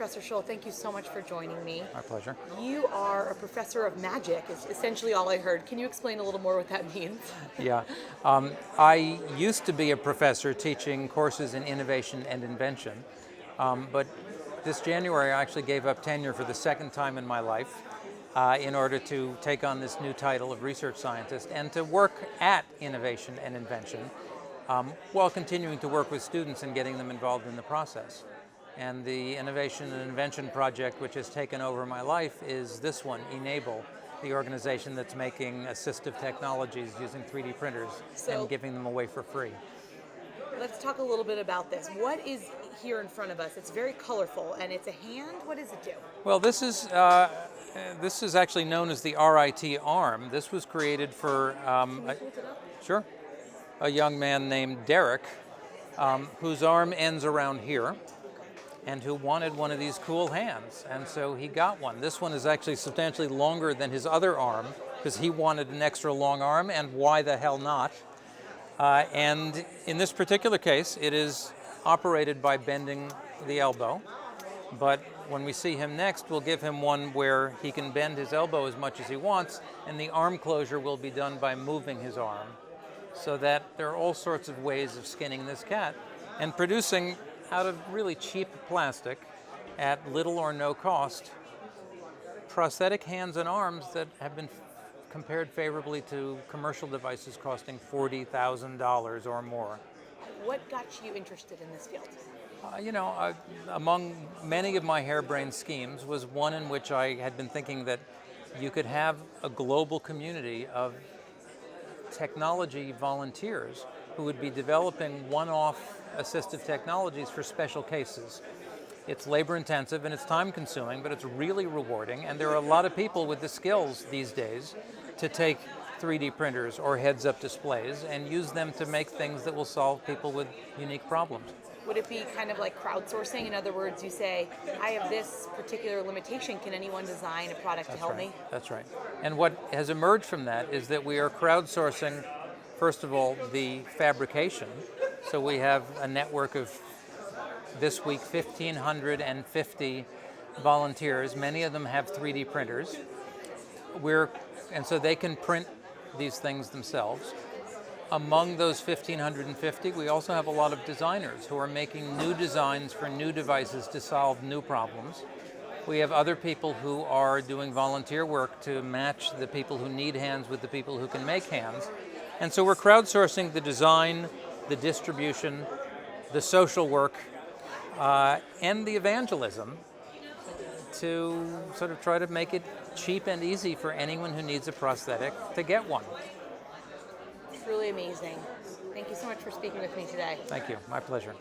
Professor Schull, thank you so much for joining me. My pleasure. You are a professor of magic, is essentially all I heard. Can you explain a little more what that means? Yeah. I used to be a professor teaching courses in innovation and invention, but this January I actually gave up tenure for the second time in my life in order to take on this new title of research scientist and to work at innovation and invention while continuing to work with students and getting them involved in the process. And the Innovation and Invention project which has taken over my life is this one, e-NABLE, the organization that's making assistive technologies using 3D printers and giving them away for free. Let's talk a little bit about this. What is here in front of us? It's very colorful and it's a hand. What does it do? Well, this is actually known as the RIT arm. This was created for a young man named Derek, whose arm ends around here, and who wanted one of these cool hands, and so he got one. This one is actually substantially longer than his other arm because he wanted an extra long arm, and why the hell not? And in this particular case, it is operated by bending the elbow, but when we see him next, we'll give him one where he can bend his elbow as much as he wants, and the arm closure will be done by moving his arm, so that there are all sorts of ways of skinning this cat and producing out of really cheap plastic at little or no cost prosthetic hands and arms that have been compared favorably to commercial devices costing $40,000 or more. What got you interested in this field? Among many of my harebrained schemes was one in which I had been thinking that you could have a global community of technology volunteers who would be developing one-off assistive technologies for special cases. It's labor intensive and it's time consuming, but it's really rewarding, and there are a lot of people with the skills these days to take 3D printers or heads-up displays and use them to make things that will solve people with unique problems. Would it be kind of like crowdsourcing? In other words, you say, I have this particular limitation, can anyone design a product to help me? That's right. And what has emerged from that is that we are crowdsourcing, first of all, the fabrication. So we have a network of, this week, 1,550 volunteers. Many of them have 3D printers. And so they can print these things themselves. Among those 1,550, we also have a lot of designers who are making new designs for new devices to solve new problems. We have other people who are doing volunteer work to match the people who need hands with the people who can make hands. And so we're crowdsourcing the design, the distribution, the social work, and the evangelism to sort of try to make it cheap and easy for anyone who needs a prosthetic to get one. Truly amazing. Thank you so much for speaking with me today. Thank you. My pleasure.